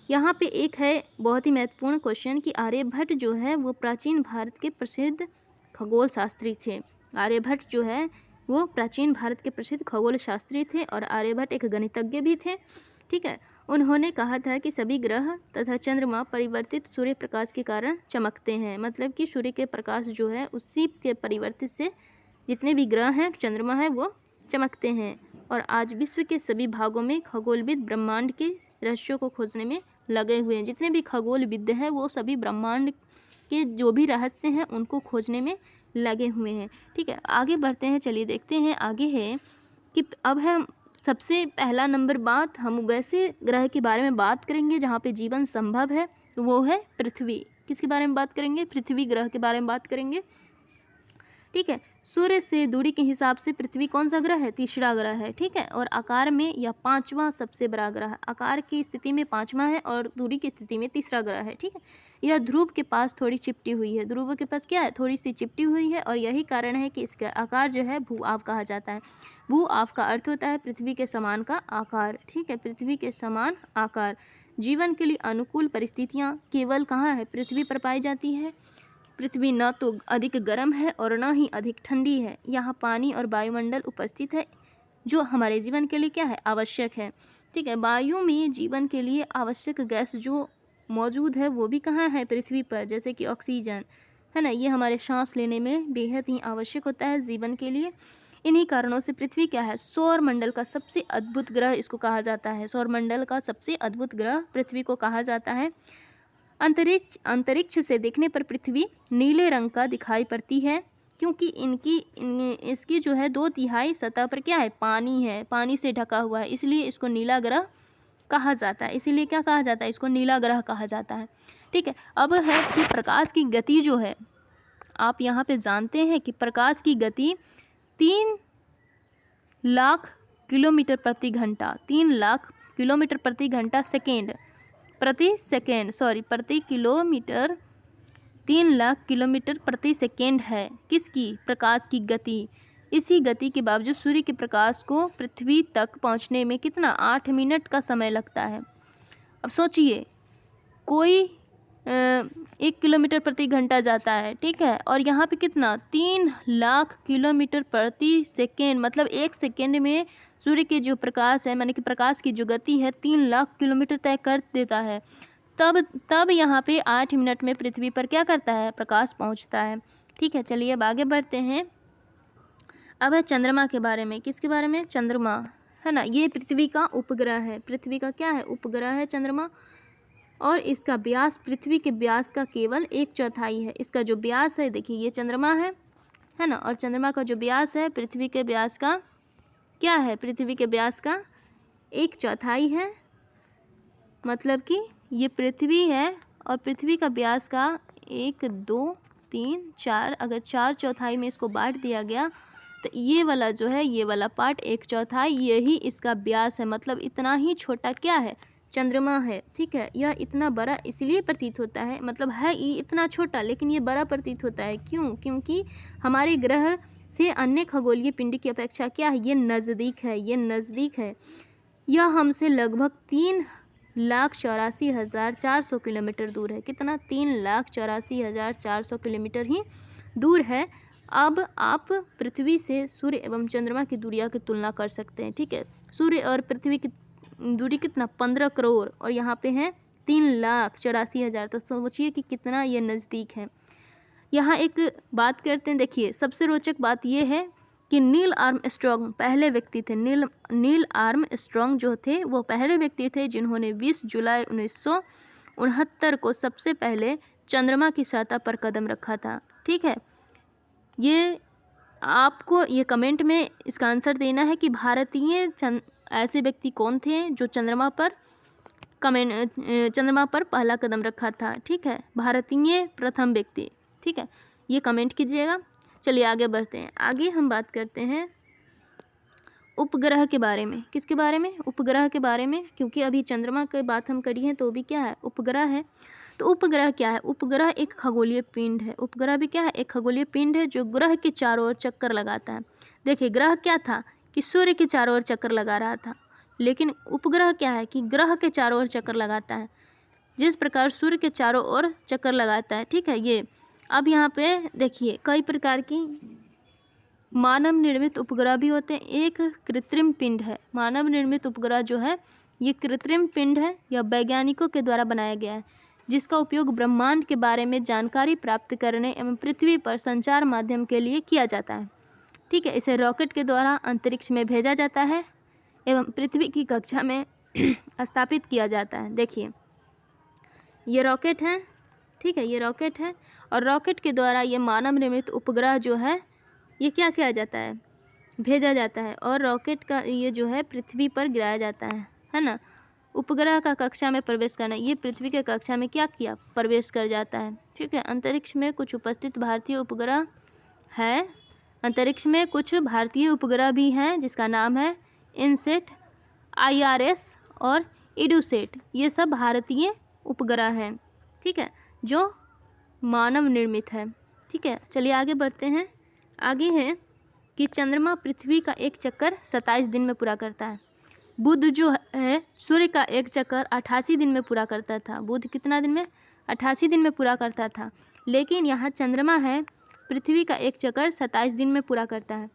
यहाँ पे एक है बहुत ही महत्वपूर्ण क्वेश्चन कि आर्यभट्ट जो है वो प्राचीन भारत के प्रसिद्ध खगोल शास्त्री थे। आर्यभट्ट जो है वो प्राचीन भारत के प्रसिद्ध खगोल शास्त्री थे और आर्यभट्ट एक गणितज्ञ भी थे। ठीक है, उन्होंने कहा था कि सभी ग्रह तथा चंद्रमा परिवर्तित सूर्य प्रकाश के कारण चमकते हैं। मतलब कि सूर्य के प्रकाश जो है उसी के परिवर्तित से जितने भी ग्रह हैं, चंद्रमा है, वो चमकते हैं। और आज विश्व के सभी भागों में खगोलविद ब्रह्मांड के रहस्यों को खोजने में लगे हुए हैं। जितने भी खगोलविद हैं वो सभी ब्रह्मांड के जो भी रहस्य हैं उनको खोजने में लगे हुए हैं। ठीक है, आगे बढ़ते हैं। चलिए देखते हैं आगे है कि अब है सबसे पहला नंबर बात, हम वैसे ग्रह के बारे में बात करेंगे जहाँ पे जीवन संभव है, वो है पृथ्वी। किसके बारे में बात करेंगे? पृथ्वी ग्रह के बारे में बात करेंगे। ठीक है, सूर्य से दूरी के हिसाब से पृथ्वी कौन सा ग्रह है? तीसरा ग्रह है। ठीक है, और आकार में यह पांचवा सबसे बड़ा ग्रह है। आकार की स्थिति में पांचवा है और दूरी की स्थिति में तीसरा ग्रह है। ठीक है, यह ध्रुव के पास थोड़ी चिपटी हुई है। ध्रुव के पास क्या है? थोड़ी सी चिपटी हुई है और यही कारण है कि इसका आकार जो है भू-आव कहा जाता है। भू-आव का अर्थ होता है पृथ्वी के समान का आकार। ठीक है, पृथ्वी के समान आकार। जीवन के लिए अनुकूल परिस्थितियाँ केवल कहाँ है? पृथ्वी पर पाई जाती है। पृथ्वी न तो अधिक गर्म है और न ही अधिक ठंडी है। यहाँ पानी और वायुमंडल उपस्थित है जो हमारे जीवन के लिए क्या है? आवश्यक है। ठीक है, वायु में जीवन के लिए आवश्यक गैस जो मौजूद है वो भी कहाँ है? पृथ्वी पर, जैसे कि ऑक्सीजन है ना, ये हमारे सांस लेने में बेहद ही आवश्यक होता है जीवन के लिए। इन्हीं कारणों से पृथ्वी क्या है? सौर मंडल का सबसे अद्भुत ग्रह इसको कहा जाता है। सौर मंडल का सबसे अद्भुत ग्रह पृथ्वी को कहा जाता है। अंतरिक्ष से देखने पर पृथ्वी नीले रंग का दिखाई पड़ती है क्योंकि इसकी जो है 2/3 सतह पर क्या है? पानी है, पानी से ढका हुआ है, इसलिए इसको नीला ग्रह कहा जाता है। इसीलिए क्या कहा जाता है? इसको नीला ग्रह कहा जाता है। ठीक है, अब है कि प्रकाश की गति जो है, आप यहाँ पे जानते हैं कि प्रकाश की गति 3 लाख किलोमीटर प्रति घंटा, 3 लाख किलोमीटर प्रति घंटा प्रति किलोमीटर 3 लाख किलोमीटर प्रति सेकेंड है। किसकी? प्रकाश की गति। इसी गति के बावजूद सूर्य के प्रकाश को पृथ्वी तक पहुंचने में कितना? 8 मिनट का समय लगता है। अब सोचिए, कोई 1 किलोमीटर प्रति घंटा जाता है, ठीक है, और यहाँ पे कितना? 3 लाख किलोमीटर प्रति सेकेंड, मतलब 1 सेकेंड में सूर्य के जो प्रकाश है, माने कि प्रकाश की जो गति है 3 लाख किलोमीटर तय कर देता है। तब यहाँ पे 8 मिनट में पृथ्वी पर क्या करता है? प्रकाश पहुँचता है। ठीक है, चलिए अब आगे बढ़ते हैं। अब है चंद्रमा के बारे में। किसके बारे में? चंद्रमा है ना, ये पृथ्वी का उपग्रह है। पृथ्वी का क्या है? उपग्रह है चंद्रमा। और इसका व्यास पृथ्वी के व्यास का केवल 1/4 है। इसका जो व्यास है, देखिए ये चंद्रमा है ना, और चंद्रमा का जो व्यास है पृथ्वी के व्यास का क्या है? पृथ्वी के व्यास का 1/4 है। मतलब कि ये पृथ्वी है और पृथ्वी का व्यास का 1 2 3 4, अगर 4/4 में इसको बांट दिया गया तो ये वाला जो है, ये वाला पार्ट 1/4 यही इसका व्यास है। मतलब इतना ही छोटा क्या है? चंद्रमा है। ठीक है, यह इतना बड़ा इसलिए प्रतीत होता है, मतलब है ये इतना छोटा लेकिन ये बड़ा प्रतीत होता है। क्यों? क्योंकि हमारे ग्रह से अन्य खगोलीय पिंड की अपेक्षा क्या है? ये नज़दीक है। ये नज़दीक है। यह हमसे लगभग 3,84,400 किलोमीटर दूर है। कितना? 3,84,400 किलोमीटर ही दूर है। अब आप पृथ्वी से सूर्य एवं चंद्रमा की दूरियों की तुलना कर सकते हैं। ठीक है, सूर्य और पृथ्वी की दूरी कितना? 15 करोड़, और यहाँ पे है 3,84,000। तो सोचिए कि कितना ये नज़दीक है। यहाँ एक बात करते हैं, देखिए सबसे रोचक बात ये है कि नील आर्मस्ट्रॉन्ग पहले व्यक्ति थे। नील आर्मस्ट्रॉन्ग जो थे वो पहले व्यक्ति थे जिन्होंने 20 जुलाई 1969 को सबसे पहले चंद्रमा की सतह पर कदम रखा था। ठीक है, ये आपको ये कमेंट में इसका आंसर देना है कि भारतीय ऐसे व्यक्ति कौन थे जो चंद्रमा पर पहला कदम रखा था। ठीक है, भारतीय प्रथम व्यक्ति। ठीक है, ये कमेंट कीजिएगा। चलिए आगे बढ़ते हैं। आगे हम बात करते हैं उपग्रह के बारे में। किसके बारे में? उपग्रह के बारे में, क्योंकि अभी चंद्रमा की बात हम करी है तो भी क्या है? उपग्रह है। तो उपग्रह क्या है? उपग्रह एक खगोलीय पिंड है। उपग्रह भी क्या है? एक खगोलीय पिंड है जो ग्रह के चारों ओर चक्कर लगाता है। देखिए, ग्रह क्या था कि सूर्य के चारों ओर चक्कर लगा रहा था, लेकिन उपग्रह क्या है कि ग्रह के चारों ओर चक्कर लगाता है, जिस प्रकार सूर्य के चारों ओर चक्कर लगाता है। ठीक है, ये अब यहाँ पे देखिए कई प्रकार की मानव निर्मित उपग्रह भी होते हैं। एक कृत्रिम पिंड है। मानव निर्मित उपग्रह जो है ये कृत्रिम पिंड है या वैज्ञानिकों के द्वारा बनाया गया है, जिसका उपयोग ब्रह्मांड के बारे में जानकारी प्राप्त करने एवं पृथ्वी पर संचार माध्यम के लिए किया जाता है। ठीक है, इसे रॉकेट के द्वारा अंतरिक्ष में भेजा जाता है एवं पृथ्वी की कक्षा में स्थापित किया जाता है। देखिए, ये रॉकेट है। ठीक है, ये रॉकेट है और रॉकेट के द्वारा ये मानव निर्मित उपग्रह जो है ये क्या किया जाता है? भेजा जाता है और रॉकेट का ये जो है पृथ्वी पर गिराया जाता है ना। उपग्रह का कक्षा में प्रवेश करना, ये पृथ्वी के कक्षा में क्या किया? प्रवेश कर जाता है। ठीक है, अंतरिक्ष में कुछ उपस्थित भारतीय उपग्रह है। अंतरिक्ष में कुछ भारतीय उपग्रह भी हैं जिसका नाम है इनसेट, IRS और इडूसेट। ये सब भारतीय उपग्रह हैं। ठीक है, जो मानव निर्मित है। ठीक है, चलिए आगे बढ़ते हैं। आगे है कि चंद्रमा पृथ्वी का एक चक्कर 27 दिन में पूरा करता है। बुध जो है सूर्य का एक चक्कर 88 दिन में पूरा करता था। बुध कितना दिन में? 88 दिन में पूरा करता था। लेकिन यहाँ चंद्रमा है पृथ्वी का एक चक्कर 27 दिन में पूरा करता है।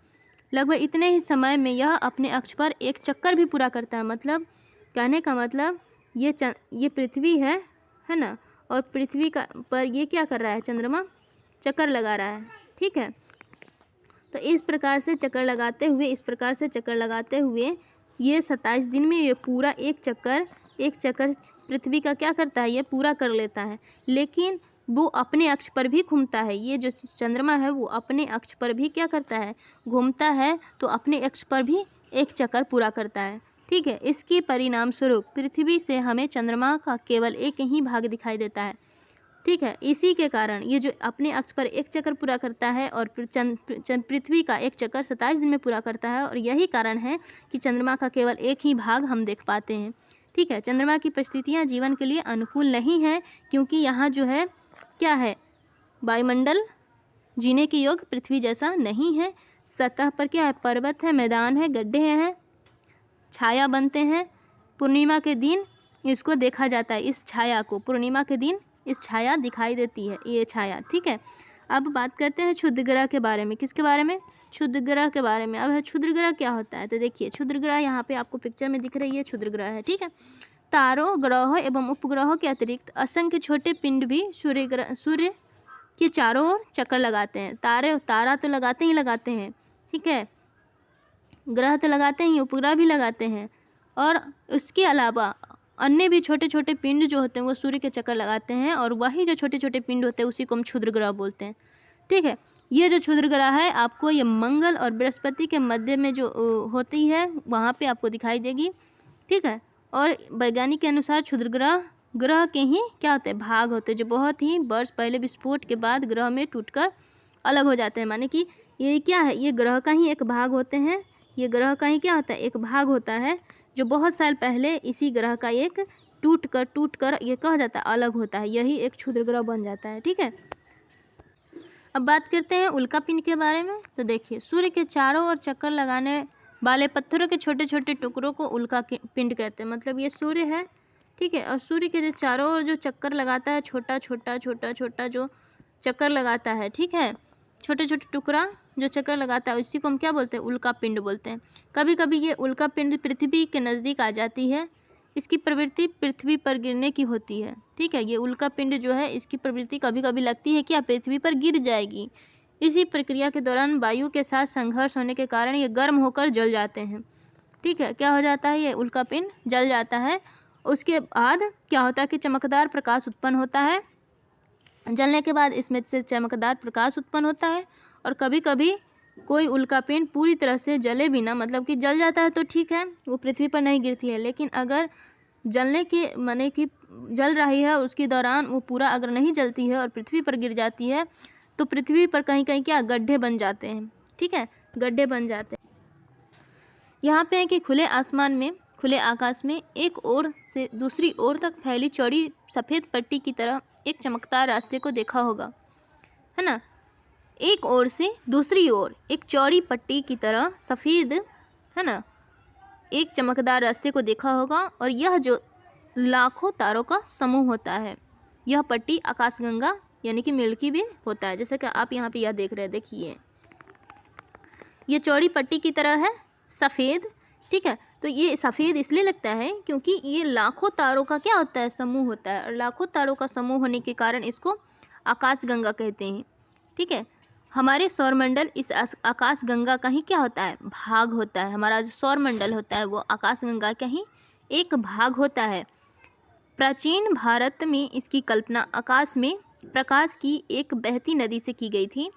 लगभग इतने ही समय में यह अपने अक्ष पर एक चक्कर भी पूरा करता है। मतलब कहने का मतलब ये पृथ्वी है ना, और पृथ्वी का पर ये क्या कर रहा है? चंद्रमा चक्कर लगा रहा है। ठीक है, तो इस प्रकार से चक्कर लगाते हुए ये 27 दिन में ये पूरा एक चक्कर पृथ्वी का क्या करता है? ये पूरा कर लेता है। लेकिन वो अपने अक्ष पर भी घूमता है। ये जो चंद्रमा है वो अपने अक्ष पर भी क्या करता है? घूमता है। तो अपने अक्ष पर भी एक चक्कर पूरा करता है। ठीक है, इसके परिणाम स्वरूप पृथ्वी से हमें चंद्रमा का केवल एक ही भाग दिखाई देता है। ठीक है, इसी के कारण ये जो अपने अक्ष पर एक चक्कर पूरा करता है और पृथ्वी का एक चक्कर 27 दिन में पूरा करता है, और यही कारण है कि चंद्रमा का केवल एक ही भाग हम देख पाते हैं। ठीक है, चंद्रमा की परिस्थितियाँ जीवन के लिए अनुकूल नहीं है, क्योंकि यहाँ जो है क्या है? वायुमंडल जीने के योग्य पृथ्वी जैसा नहीं है। सतह पर क्या है? पर्वत है, मैदान है, गड्ढे हैं, छाया बनते हैं। पूर्णिमा के दिन इसको देखा जाता है। इस छाया को पूर्णिमा के दिन इस छाया दिखाई देती है, ये छाया। ठीक है, अब बात करते हैं क्षुद्र ग्रह के बारे में। किसके बारे में? क्षुद्र ग्रह के बारे में। अब है क्षुद्र ग्रह क्या होता है? तो देखिए, क्षुद्र ग्रह यहाँ पे आपको पिक्चर में दिख रही है, क्षुद्र ग्रह है। ठीक है, तारों, ग्रहों एवं उपग्रहों के अतिरिक्त असंख्य छोटे पिंड भी सूर्य के चारों ओर चक्कर लगाते हैं। तारा तो लगाते ही लगाते हैं। ठीक है, ग्रह तो लगाते ही, उपग्रह भी लगाते हैं, और इसके अलावा अन्य भी छोटे छोटे पिंड जो होते हैं वो सूर्य के चक्कर लगाते हैं, और वही जो छोटे छोटे पिंड होते हैं उसी को हम क्षुद्र ग्रह बोलते हैं। ठीक है, ये जो क्षुद्र ग्रह है आपको ये मंगल और बृहस्पति के मध्य में जो होती है वहाँ पे आपको दिखाई देगी। ठीक है, और वैज्ञानिक के अनुसार क्षुद्र ग्रह के ही क्या होते हैं? भाग होते हैं, जो बहुत ही वर्ष पहले विस्फोट के बाद ग्रह में टूटकर अलग हो जाते हैं। माने कि ये क्या है? ये ग्रह का ही एक भाग होते हैं। ये ग्रह का ही क्या होता है? एक भाग होता है, जो बहुत साल पहले इसी ग्रह का एक टूट कर ये कहा जाता है अलग होता है। यही एक क्षुद्र ग्रह बन जाता है। ठीक है, अब बात करते हैं उल्का पिंड के बारे में। तो देखिए, सूर्य के चारों ओर चक्कर लगाने वाले पत्थरों के छोटे छोटे टुकड़ों को उल्का पिंड कहते हैं। मतलब ये सूर्य है। ठीक है, और सूर्य के जो चारों ओर जो चक्कर लगाता है, छोटा छोटा जो चक्कर लगाता है, ठीक है, छोटे छोटे टुकड़ा जो चक्कर लगाता है, उसी को हम क्या बोलते हैं? उल्का पिंड बोलते हैं। कभी कभी ये उल्का पिंड पृथ्वी के नज़दीक आ जाती है। इसकी प्रवृत्ति पृथ्वी पर गिरने की होती है। ठीक है, ये उल्का पिंड जो है इसकी प्रवृत्ति कभी कभी लगती है कि आप पृथ्वी पर गिर जाएगी। इसी प्रक्रिया के दौरान वायु के साथ संघर्ष होने के कारण ये गर्म होकर जल जाते हैं। ठीक है, क्या हो जाता है? ये उल्का पिंड जल जाता है। उसके बाद क्या होता है कि चमकदार प्रकाश उत्पन्न होता है। जलने के बाद इसमें से चमकदार प्रकाश उत्पन्न होता है, और कभी कभी कोई उल्का पिंड पूरी तरह से जले बिना, मतलब कि जल जाता है तो ठीक है, वो पृथ्वी पर नहीं गिरती है। लेकिन अगर जलने के माने कि जल रही है उसके दौरान वो पूरा अगर नहीं जलती है और पृथ्वी पर गिर जाती है, तो पृथ्वी पर कहीं कहीं क्या गड्ढे बन जाते हैं। ठीक है, गड्ढे बन जाते हैं। यहाँ पे है कि खुले आसमान में खुले आकाश में एक ओर से दूसरी ओर तक फैली चौड़ी सफ़ेद पट्टी की तरह एक चमकदार रास्ते को देखा होगा, है ना। एक ओर से दूसरी ओर एक चौड़ी पट्टी की तरह सफ़ेद, है ना, एक चमकदार रास्ते को देखा होगा। और यह जो लाखों तारों का समूह होता है, यह पट्टी आकाशगंगा यानी कि मिल्की वे होता है। जैसे कि आप यहाँ पे यह देख रहे हैं, देखिए ये चौड़ी पट्टी की तरह है, सफ़ेद, ठीक है। तो ये सफ़ेद इसलिए लगता है क्योंकि ये लाखों तारों का क्या होता है, समूह होता है। और लाखों तारों का समूह होने के कारण इसको आकाशगंगा कहते हैं, ठीक है। हमारे सौरमंडल इस आकाशगंगा का ही क्या होता है, भाग होता है। हमारा जो सौरमंडल होता है वो आकाशगंगा का ही एक भाग होता है। प्राचीन भारत में इसकी कल्पना आकाश में प्रकाश की एक बहती नदी से की गई थी,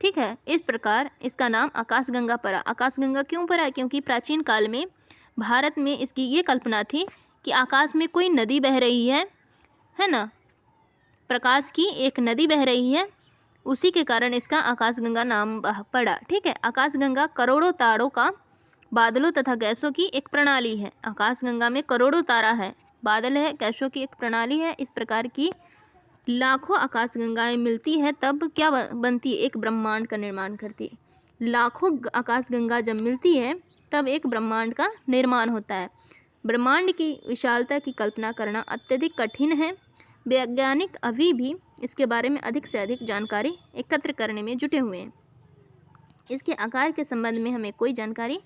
ठीक है। इस प्रकार इसका नाम आकाशगंगा पड़ा। आकाशगंगा क्यों पड़ा, क्योंकि प्राचीन काल में भारत में इसकी ये कल्पना थी कि आकाश में कोई नदी बह रही है ना, प्रकाश की एक नदी बह रही है, उसी के कारण इसका आकाशगंगा नाम पड़ा, ठीक है। आकाशगंगा करोड़ों तारों का बादलों तथा गैसों की एक प्रणाली है। आकाशगंगा में करोड़ों तारा है, बादल है, गैसों की एक प्रणाली है। इस प्रकार की लाखों आकाशगंगाएं मिलती है तब क्या बनती है, एक ब्रह्मांड का निर्माण करती है। लाखों आकाशगंगा जब मिलती है तब एक ब्रह्मांड का निर्माण होता है। ब्रह्मांड की विशालता की कल्पना करना अत्यधिक कठिन है। वैज्ञानिक अभी भी इसके बारे में अधिक से अधिक जानकारी एकत्र करने में जुटे हुए हैं। इसके आकार के संबंध में हमें कोई जानकारी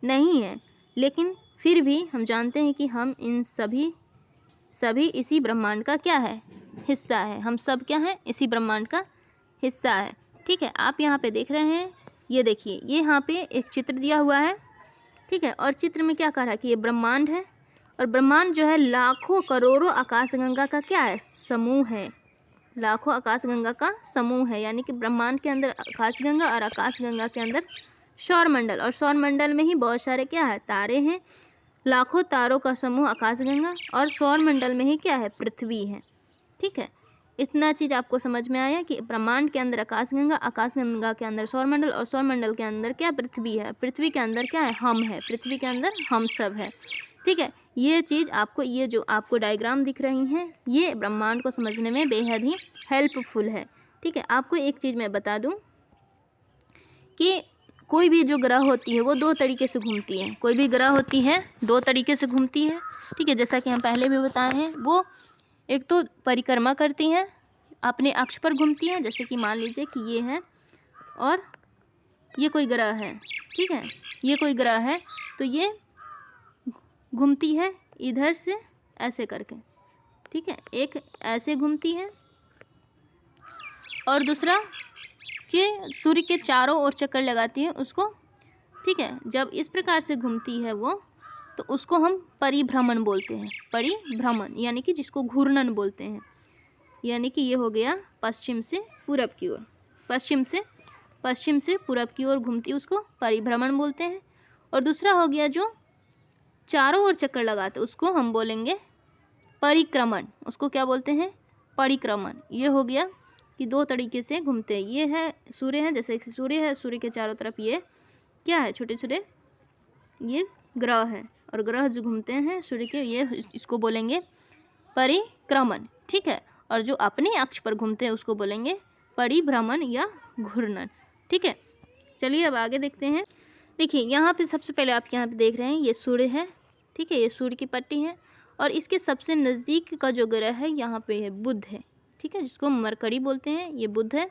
नहीं है, लेकिन फिर भी हम जानते हैं कि हम इन सभी इसी ब्रह्मांड का क्या है, हिस्सा है। हम सब क्या हैं, इसी ब्रह्मांड का हिस्सा है, ठीक है। आप यहाँ पे देख रहे हैं, ये देखिए, ये यहाँ पे एक चित्र दिया हुआ है, ठीक है। और चित्र में क्या कह रहा है कि ये ब्रह्मांड है, और ब्रह्मांड जो है लाखों करोड़ों आकाशगंगा का क्या है, समूह है। लाखों आकाशगंगा का समूह है, यानी कि ब्रह्मांड के अंदर आकाशगंगा और आकाशगंगा के अंदर सौरमंडल, और सौरमंडल में ही बहुत सारे क्या है, तारे हैं। लाखों तारों का समूह आकाशगंगा, और सौरमंडल में ही क्या है, पृथ्वी है, ठीक है। इतना चीज़ आपको समझ में आया कि ब्रह्मांड के अंदर आकाशगंगा, आकाशगंगा के अंदर सौरमंडल, और सौरमंडल के अंदर क्या, पृथ्वी है। पृथ्वी के अंदर क्या है, हम है। पृथ्वी के अंदर हम सब है, ठीक है। ये चीज़ आपको, ये जो आपको डायग्राम दिख रही हैं, ये ब्रह्मांड को समझने में बेहद ही हेल्पफुल है, ठीक है। आपको एक चीज़ मैं बता दूं कि कोई भी जो ग्रह होती है वो दो तरीके से घूमती है। कोई भी ग्रह होती है दो तरीके से घूमती है, ठीक है। जैसा कि हम पहले भी बताए हैं, वो एक तो परिक्रमा करती हैं, अपने अक्ष पर घूमती हैं। जैसे कि मान लीजिए कि ये है और ये कोई ग्रह है, ठीक है, ये कोई ग्रह है, तो ये घूमती है इधर से ऐसे करके, ठीक है। एक ऐसे घूमती है, और दूसरा कि सूर्य के चारों ओर चक्कर लगाती है उसको, ठीक है। जब इस प्रकार से घूमती है वो, तो उसको हम परिभ्रमण बोलते हैं। परिभ्रमण यानी कि जिसको घूर्णन बोलते हैं, यानी कि ये हो गया पश्चिम से पूरब की ओर, पश्चिम से पूरब की ओर घूमती है, उसको परिभ्रमण बोलते हैं। और दूसरा हो गया जो चारों ओर चक्कर लगाते, उसको हम बोलेंगे परिक्रमण। उसको क्या बोलते हैं, परिक्रमण। ये हो गया कि दो तरीके से घूमते हैं। ये है सूर्य है, जैसे एक सूर्य है, सूर्य के चारों तरफ ये क्या है, छोटे छोटे ये ग्रह है, और ग्रह जो घूमते हैं सूर्य के, ये इसको बोलेंगे परिक्रमण, ठीक है। और जो अपने अक्ष पर घूमते हैं उसको बोलेंगे परिभ्रमण या घूर्णन, ठीक है। चलिए अब आगे देखते हैं। देखिए यहाँ पे सबसे पहले आप यहाँ पे देख रहे हैं, ये सूर्य है, ठीक है, ये सूर्य की पट्टी है, और इसके सबसे नज़दीक का जो ग्रह है यहाँ पे है बुध है, ठीक है, जिसको मरकरी बोलते हैं, ये बुध है।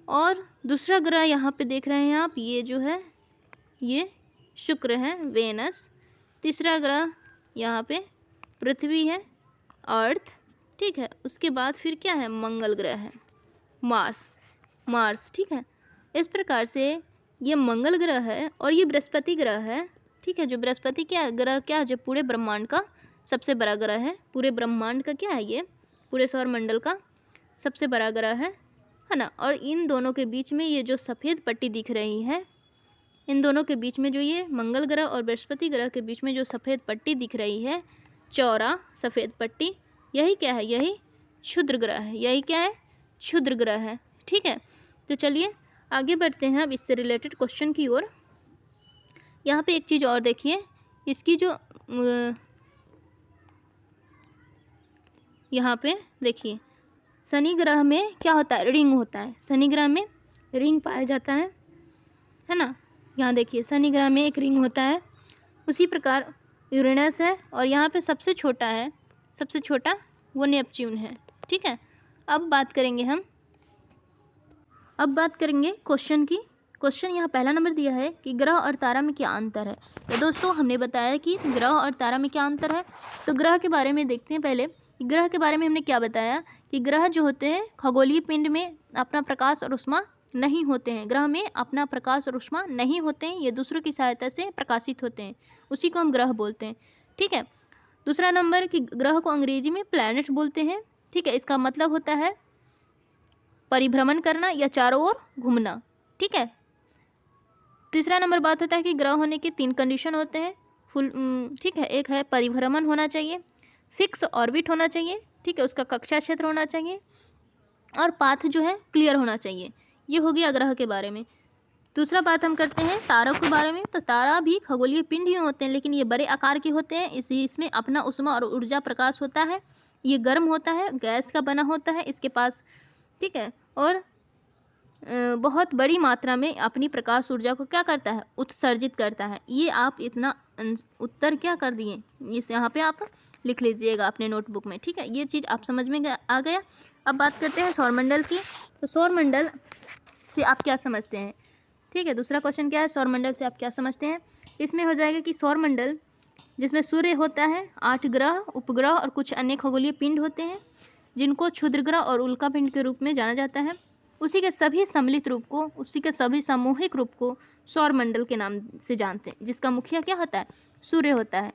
और दूसरा ग्रह यहाँ पे देख रहे हैं आप, ये जो है ये शुक्र है, वेनस। तीसरा ग्रह यहाँ पे पृथ्वी है, अर्थ, ठीक है। उसके बाद फिर क्या है, मंगल ग्रह है, मार्स, ठीक है। इस प्रकार से ये मंगल ग्रह है, और ये बृहस्पति ग्रह है, ठीक है। जो बृहस्पति क्या ग्रह क्या है, जो पूरे ब्रह्मांड का सबसे बड़ा ग्रह है, पूरे ब्रह्मांड का क्या है, ये पूरे सौरमंडल का सबसे बड़ा ग्रह है ना। और इन दोनों के बीच में ये जो सफ़ेद पट्टी दिख रही है, इन दोनों के बीच में जो ये मंगल ग्रह और बृहस्पति ग्रह के बीच में जो सफ़ेद पट्टी दिख रही है, चौड़ा सफ़ेद पट्टी, यही क्या है, यही क्षुद्र ग्रह है। यही क्या है, क्षुद्र ग्रह है, ठीक है। तो चलिए आगे बढ़ते हैं अब इससे रिलेटेड क्वेश्चन की ओर। यहाँ पे एक चीज़ और देखिए, इसकी जो यहाँ पे देखिए, शनि ग्रह में क्या होता है, रिंग होता है, शनि ग्रह में रिंग पाया जाता है ना। यहाँ देखिए शनि ग्रह में एक रिंग होता है। उसी प्रकार यूरेनस है और यहाँ पे सबसे छोटा है, सबसे छोटा वो नेपच्यून है। ठीक है, अब बात करेंगे क्वेश्चन की। क्वेश्चन यहाँ पहला नंबर दिया है कि ग्रह और तारा में क्या अंतर है। तो दोस्तों हमने बताया कि ग्रह और तारा में क्या अंतर है। तो ग्रह के बारे में देखते हैं। पहले ग्रह के बारे में हमने क्या बताया कि ग्रह जो होते हैं खगोलीय पिंड में अपना प्रकाश और ऊष्मा नहीं होते हैं। ग्रह में अपना प्रकाश और ऊष्मा नहीं होते हैं, ये दूसरों की सहायता से प्रकाशित होते हैं, उसी को हम ग्रह बोलते हैं। ठीक है, दूसरा नंबर कि ग्रह को अंग्रेजी में प्लैनेट बोलते हैं। ठीक है, इसका मतलब होता है परिभ्रमण करना या चारों ओर घूमना। ठीक है, तीसरा नंबर बात होता है कि ग्रह होने के 3 कंडीशन होते हैं ठीक है, एक है परिभ्रमण होना चाहिए, फिक्स ऑर्बिट होना चाहिए, ठीक है, उसका कक्षा क्षेत्र होना चाहिए और पाथ जो है क्लियर होना चाहिए। ये हो गया ग्रह के बारे में। दूसरा बात हम करते हैं तारों के बारे में। तो तारा भी खगोलीय पिंड ही होते हैं, लेकिन ये बड़े आकार के होते हैं। इसमें अपना ऊष्मा और ऊर्जा प्रकाश होता है। ये गर्म होता है, गैस का बना होता है इसके पास। ठीक है, और बहुत बड़ी मात्रा में अपनी प्रकाश ऊर्जा को क्या करता है, उत्सर्जित करता है। ये आप इतना उत्तर क्या कर दिए, इस यहाँ पे आप लिख लीजिएगा अपने नोटबुक में। ठीक है, ये चीज़ आप समझ में आ गया। अब बात करते हैं सौरमंडल की। तो सौरमंडल से आप क्या समझते हैं। ठीक है, दूसरा क्वेश्चन क्या है, सौरमंडल से आप क्या समझते हैं। इसमें हो जाएगा कि सौरमंडल जिसमें सूर्य होता है, 8 ग्रह, उपग्रह और कुछ अन्य खगोलीय पिंड होते हैं जिनको क्षुद्र ग्रह और उल्का पिंड के रूप में जाना जाता है। उसी के सभी सम्मिलित रूप को, उसी के सभी सामूहिक रूप को सौरमंडल के नाम से जानते हैं, जिसका मुखिया क्या होता है, सूर्य होता है।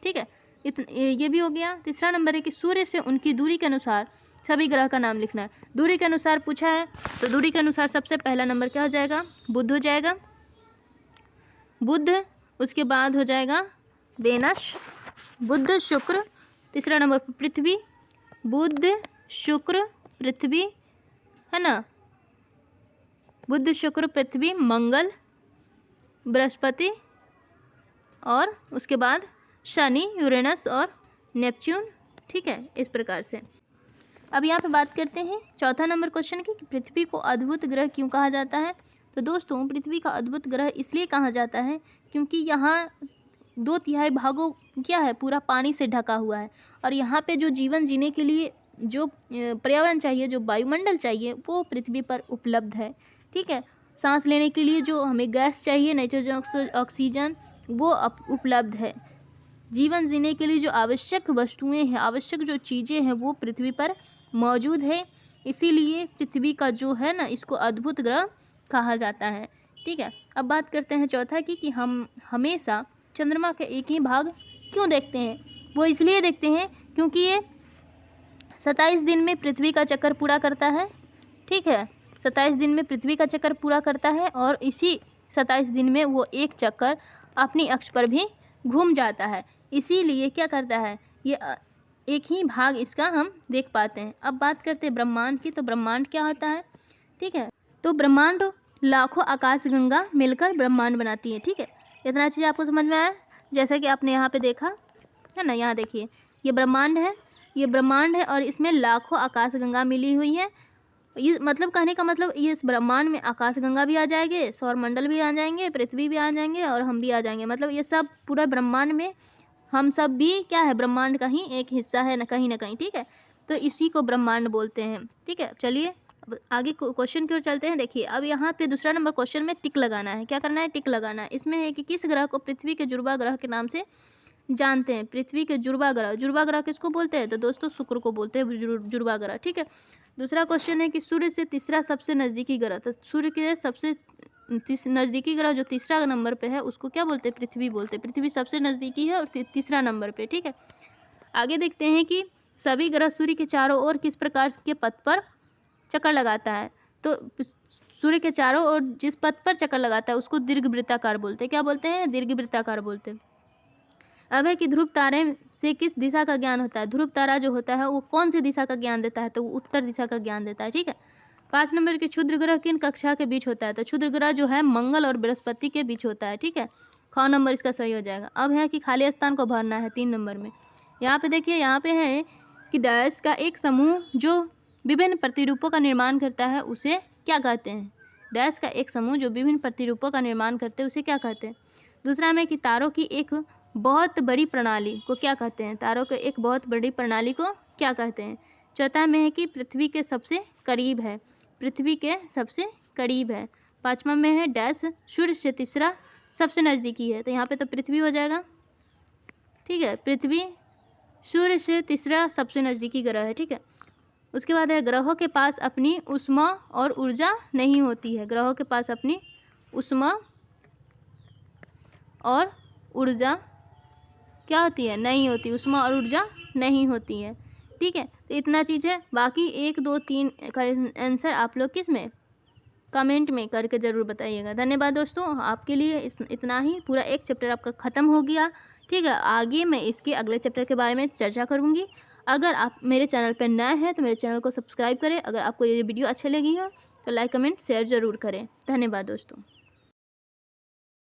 ठीक है, ये भी हो गया। तीसरा नंबर है कि सूर्य से उनकी दूरी के अनुसार सभी ग्रह का नाम लिखना है। दूरी के अनुसार पूछा है, तो दूरी के अनुसार सबसे पहला नंबर क्या हो जाएगा, बुध हो जाएगा, बुध। उसके बाद हो जाएगा वेनस, बुध शुक्र। तीसरा नंबर पृथ्वी, बुध शुक्र पृथ्वी, है ना, बुध शुक्र पृथ्वी, मंगल, बृहस्पति और उसके बाद शनि, यूरेनस और नेपच्यून। ठीक है, इस प्रकार से। अब यहाँ पे बात करते हैं चौथा नंबर क्वेश्चन की कि पृथ्वी को अद्भुत ग्रह क्यों कहा जाता है। तो दोस्तों पृथ्वी का अद्भुत ग्रह इसलिए कहा जाता है क्योंकि यहाँ 2/3 भागों क्या है, पूरा पानी से ढका हुआ है। और यहाँ पे जो जीवन जीने के लिए जो पर्यावरण चाहिए, जो वायुमंडल चाहिए, वो पृथ्वी पर उपलब्ध है। ठीक है, सांस लेने के लिए जो हमें गैस चाहिए, नाइट्रोजन ऑक्सीजन, वो उपलब्ध है। जीवन जीने के लिए जो आवश्यक वस्तुएं हैं, आवश्यक जो चीज़ें हैं, वो पृथ्वी पर मौजूद है। इसीलिए पृथ्वी का जो है ना, इसको अद्भुत ग्रह कहा जाता है। ठीक है, अब बात करते हैं चौथा की कि हम हमेशा चंद्रमा के एक ही भाग क्यों देखते हैं। वो इसलिए देखते हैं क्योंकि ये 27 दिन में पृथ्वी का चक्कर पूरा करता है। ठीक है, 27 दिन में पृथ्वी का चक्कर पूरा करता है और इसी 27 दिन में वो एक चक्कर अपनी अक्ष पर भी घूम जाता है। इसीलिए क्या करता है, ये एक ही भाग इसका हम देख पाते हैं। अब बात करते हैं ब्रह्मांड की। तो ब्रह्मांड क्या होता है। ठीक है, तो ब्रह्मांड लाखों आकाशगंगा मिलकर ब्रह्मांड बनाती है। ठीक है, इतना चीज़ आपको समझ में आया। जैसा कि आपने यहाँ पे देखा है ना, यहाँ देखिए ये ब्रह्मांड है, ये ब्रह्मांड है और इसमें लाखों आकाशगंगा मिली हुई है। ये मतलब कहने का मतलब ये इस ब्रह्मांड में आकाशगंगा भी आ जाएंगे, सौरमंडल भी आ जाएंगे, पृथ्वी भी आ जाएंगे और हम भी आ जाएंगे। मतलब ये सब पूरा ब्रह्मांड में हम सब भी क्या है, ब्रह्मांड का ही एक हिस्सा है ना कहीं। ठीक है, तो इसी को ब्रह्मांड बोलते हैं। ठीक है, चलिए अब आगे क्वेश्चन की ओर चलते हैं। देखिए अब यहाँ पे दूसरा नंबर क्वेश्चन में टिक लगाना है। क्या करना है, टिक लगाना है। इसमें है कि किस ग्रह को पृथ्वी के जुड़वा ग्रह के नाम से जानते हैं। पृथ्वी के जुड़वा ग्रह, जुड़वा ग्रह किसको बोलते हैं, तो दोस्तों शुक्र को बोलते हैं जुड़वा ग्रह। ठीक है, दूसरा क्वेश्चन है कि सूर्य से तीसरा सबसे नज़दीकी ग्रह। तो सूर्य के सबसे नज़दीकी ग्रह जो तीसरा नंबर पे है उसको क्या बोलते हैं, पृथ्वी बोलते हैं। पृथ्वी सबसे नज़दीकी है और तीसरा नंबर पे। ठीक है, आगे देखते हैं कि सभी ग्रह सूर्य के चारों ओर किस प्रकार के पथ पर चक्कर लगाता है। तो सूर्य के चारों ओर जिस पथ पर चक्कर लगाता है उसको दीर्घवृत्ताकार बोलते हैं। क्या बोलते हैं, दीर्घवृत्ताकार बोलते हैं। अब है कि ध्रुव तारे से किस दिशा का ज्ञान होता है। ध्रुव तारा जो होता है वो कौन सी दिशा का ज्ञान देता है, तो वो उत्तर दिशा का ज्ञान देता है। ठीक है, 5 नंबर के क्षुद्र ग्रह किन कक्षा के बीच होता है। तो क्षुद्र ग्रह जो है मंगल और बृहस्पति के बीच होता है। ठीक है, ख नंबर इसका सही हो जाएगा। अब है कि खाली स्थान को भरना है 3 नंबर में। यहाँ पे देखिए, यहाँ पे है कि डैश का एक समूह जो विभिन्न प्रतिरूपों का निर्माण करता है उसे क्या कहते हैं। डैश का एक समूह जो विभिन्न प्रतिरूपों का निर्माण करते हैं उसे क्या कहते हैं। दूसरा में कि तारों की एक बहुत बड़ी प्रणाली को क्या कहते हैं। तारों के एक बहुत बड़ी प्रणाली को क्या कहते हैं। चौथा में है कि पृथ्वी के सबसे करीब है। पृथ्वी के सबसे करीब है। पाँचवा में है डैश सूर्य से तीसरा सबसे नज़दीकी है। तो यहाँ पे तो पृथ्वी हो जाएगा, ठीक है। पृथ्वी सूर्य से तीसरा सबसे नज़दीकी ग्रह है, ठीक है। उसके बाद है ग्रहों के पास अपनी ऊष्मा और ऊर्जा नहीं होती है। ग्रहों के पास अपनी ऊष्मा और ऊर्जा क्या होती है, नहीं होती। ऊष्मा और ऊर्जा नहीं होती है, ठीक है। तो इतना चीज़ है। बाकी 1, 2, 3 का आंसर आप लोग किस में कमेंट में करके ज़रूर बताइएगा। धन्यवाद दोस्तों, आपके लिए इतना ही। पूरा एक चैप्टर आपका ख़त्म हो गया, ठीक है। आगे मैं इसके अगले चैप्टर के बारे में चर्चा करूँगी। अगर आप मेरे चैनल पर नए हैं तो मेरे चैनल को सब्सक्राइब करें। अगर आपको ये वीडियो अच्छी लगी हो तो लाइक, कमेंट, शेयर ज़रूर करें। धन्यवाद दोस्तों।